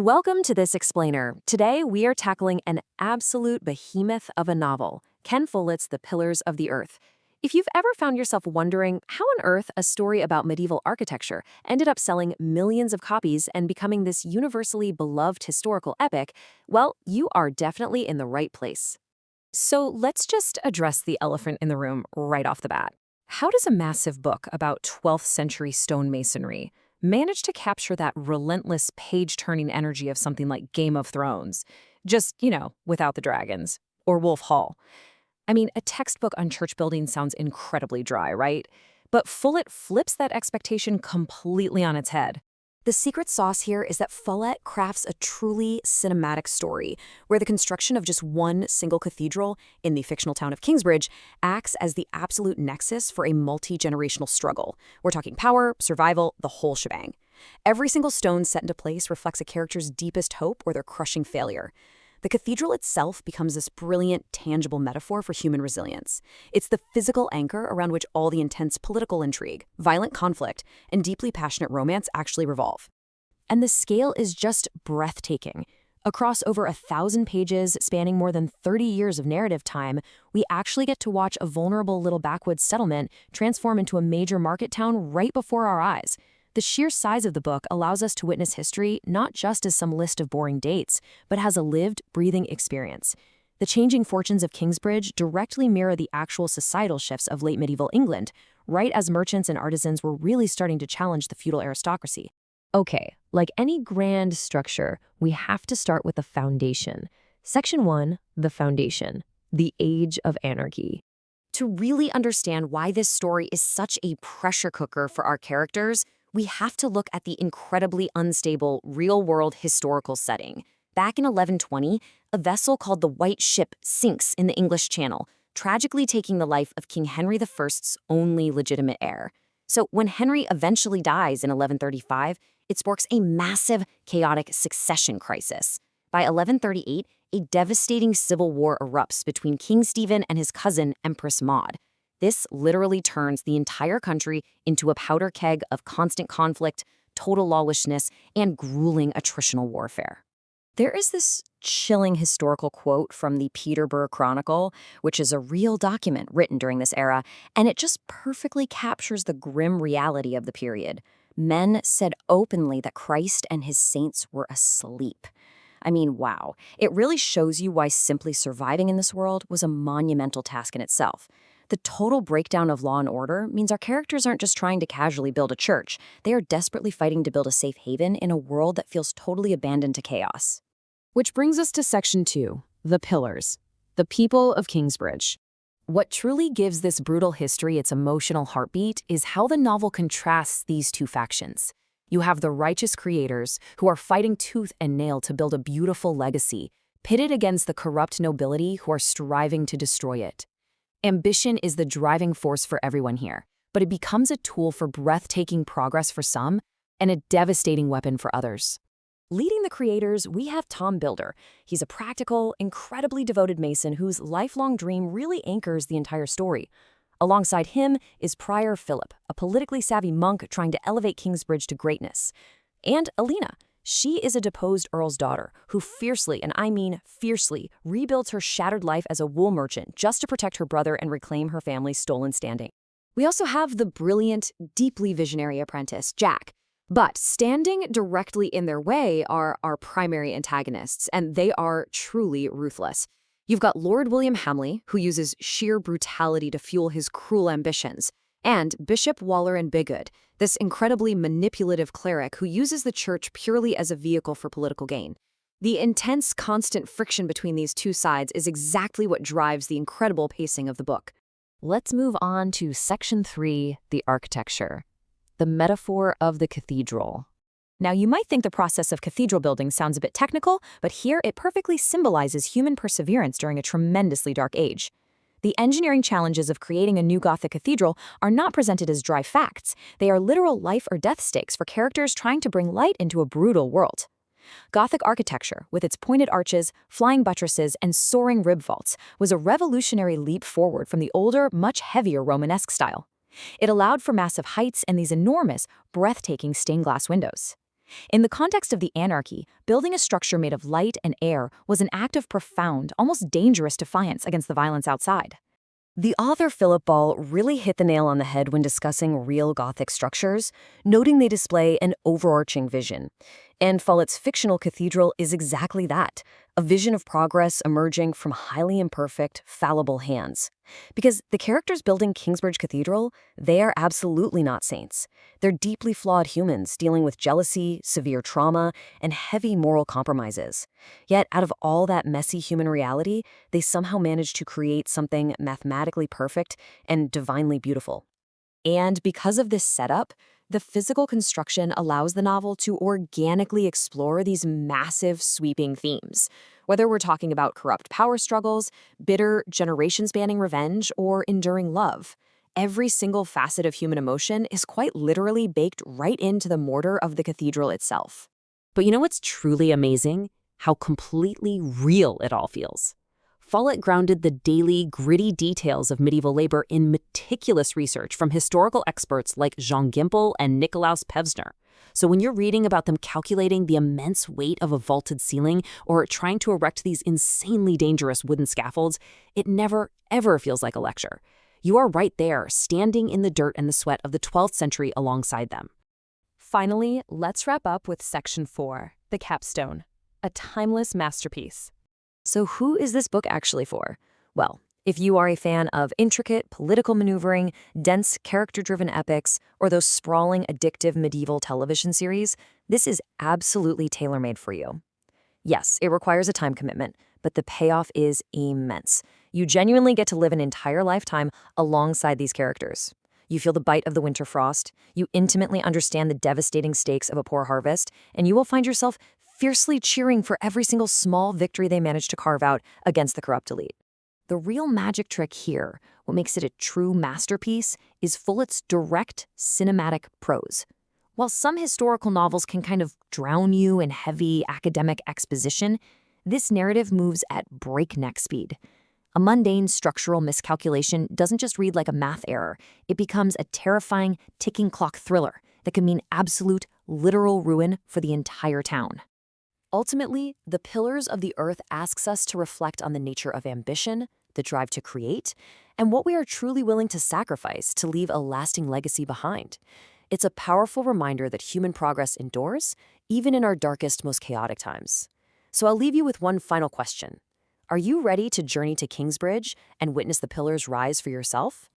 Welcome to this explainer. Today we are tackling an absolute behemoth of a novel, Ken Follett's The Pillars of the Earth. If you've ever found yourself wondering how on earth a story about medieval architecture ended up selling millions of copies and becoming this universally beloved historical epic, well, you are definitely in the right place. So let's just address the elephant in the room right off the bat. How does a massive book about 12th century stonemasonry manage to capture that relentless page-turning energy of something like Game of Thrones? Just, without the dragons. Or Wolf Hall. I mean, a textbook on church building sounds incredibly dry, right? But Follett flips that expectation completely on its head. The secret sauce here is that Follett crafts a truly cinematic story, where the construction of just one single cathedral in the fictional town of Kingsbridge acts as the absolute nexus for a multi-generational struggle. We're talking power, survival, the whole shebang. Every single stone set into place reflects a character's deepest hope or their crushing failure. The cathedral itself becomes this brilliant, tangible metaphor for human resilience. It's the physical anchor around which all the intense political intrigue, violent conflict, and deeply passionate romance actually revolve. And the scale is just breathtaking. Across over 1,000 pages spanning more than 30 years of narrative time, we actually get to watch a vulnerable little backwoods settlement transform into a major market town right before our eyes. The sheer size of the book allows us to witness history not just as some list of boring dates, but as a lived, breathing experience. The changing fortunes of Kingsbridge directly mirror the actual societal shifts of late medieval England, right as merchants and artisans were really starting to challenge the feudal aristocracy. Okay, like any grand structure, we have to start with the foundation. Section 1, the foundation, the age of anarchy. To really understand why this story is such a pressure cooker for our characters, we have to look at the incredibly unstable, real-world historical setting. Back in 1120, a vessel called the White Ship sinks in the English Channel, tragically taking the life of King Henry I's only legitimate heir. So when Henry eventually dies in 1135, it sparks a massive, chaotic succession crisis. By 1138, a devastating civil war erupts between King Stephen and his cousin, Empress Maud. This literally turns the entire country into a powder keg of constant conflict, total lawlessness, and grueling attritional warfare. There is this chilling historical quote from the Peterborough Chronicle, which is a real document written during this era, and it just perfectly captures the grim reality of the period. Men said openly that Christ and his saints were asleep. I mean, wow. It really shows you why simply surviving in this world was a monumental task in itself. The total breakdown of law and order means our characters aren't just trying to casually build a church. They are desperately fighting to build a safe haven in a world that feels totally abandoned to chaos. Which brings us to Section 2, the Pillars, the people of Kingsbridge. What truly gives this brutal history its emotional heartbeat is how the novel contrasts these two factions. You have the righteous creators, who are fighting tooth and nail to build a beautiful legacy, pitted against the corrupt nobility who are striving to destroy it. Ambition is the driving force for everyone here, but it becomes a tool for breathtaking progress for some and a devastating weapon for others. Leading the creators, we have Tom Builder. He's a practical, incredibly devoted mason whose lifelong dream really anchors the entire story. Alongside him is Prior Philip, a politically savvy monk trying to elevate Kingsbridge to greatness. And Alina. She is a deposed earl's daughter who fiercely, and I mean fiercely, rebuilds her shattered life as a wool merchant just to protect her brother and reclaim her family's stolen standing. We also have the brilliant, deeply visionary apprentice, Jack. But standing directly in their way are our primary antagonists, and they are truly ruthless. You've got Lord William Hamley, who uses sheer brutality to fuel his cruel ambitions, and Bishop Waller and Biggood, this incredibly manipulative cleric who uses the church purely as a vehicle for political gain. The intense, constant friction between these two sides is exactly what drives the incredible pacing of the book. Let's move on to Section 3, the architecture, the metaphor of the cathedral. Now, you might think the process of cathedral building sounds a bit technical, but here it perfectly symbolizes human perseverance during a tremendously dark age. The engineering challenges of creating a new Gothic cathedral are not presented as dry facts. They are literal life or death stakes for characters trying to bring light into a brutal world. Gothic architecture, with its pointed arches, flying buttresses, and soaring rib vaults, was a revolutionary leap forward from the older, much heavier Romanesque style. It allowed for massive heights and these enormous, breathtaking stained glass windows. In the context of the anarchy, building a structure made of light and air was an act of profound, almost dangerous defiance against the violence outside. The author Philip Ball really hit the nail on the head when discussing real Gothic structures, noting they display an overarching vision. And Follett's fictional cathedral is exactly that, a vision of progress emerging from highly imperfect, fallible hands. Because the characters building Kingsbridge Cathedral, they are absolutely not saints. They're deeply flawed humans dealing with jealousy, severe trauma, and heavy moral compromises. Yet, out of all that messy human reality, they somehow manage to create something mathematically perfect and divinely beautiful. And because of this setup, the physical construction allows the novel to organically explore these massive, sweeping themes. Whether we're talking about corrupt power struggles, bitter, generation-spanning revenge, or enduring love, every single facet of human emotion is quite literally baked right into the mortar of the cathedral itself. But you know what's truly amazing? How completely real it all feels. Follett grounded the daily, gritty details of medieval labor in meticulous research from historical experts like Jean Gimpel and Nikolaus Pevsner. So when you're reading about them calculating the immense weight of a vaulted ceiling or trying to erect these insanely dangerous wooden scaffolds, it never, ever feels like a lecture. You are right there, standing in the dirt and the sweat of the 12th century alongside them. Finally, let's wrap up with Section 4, The Capstone, a timeless masterpiece. So who is this book actually for? Well, if you are a fan of intricate political maneuvering, dense character-driven epics, or those sprawling, addictive medieval television series, this is absolutely tailor-made for you. Yes, it requires a time commitment, but the payoff is immense. You genuinely get to live an entire lifetime alongside these characters. You feel the bite of the winter frost, you intimately understand the devastating stakes of a poor harvest, and you will find yourself fiercely cheering for every single small victory they manage to carve out against the corrupt elite. The real magic trick here, what makes it a true masterpiece, is Follett's direct cinematic prose. While some historical novels can kind of drown you in heavy academic exposition, this narrative moves at breakneck speed. A mundane structural miscalculation doesn't just read like a math error, it becomes a terrifying, ticking clock thriller that can mean absolute, literal ruin for the entire town. Ultimately, The Pillars of the Earth asks us to reflect on the nature of ambition, the drive to create, and what we are truly willing to sacrifice to leave a lasting legacy behind. It's a powerful reminder that human progress endures, even in our darkest, most chaotic times. So I'll leave you with one final question. Are you ready to journey to Kingsbridge and witness the pillars rise for yourself?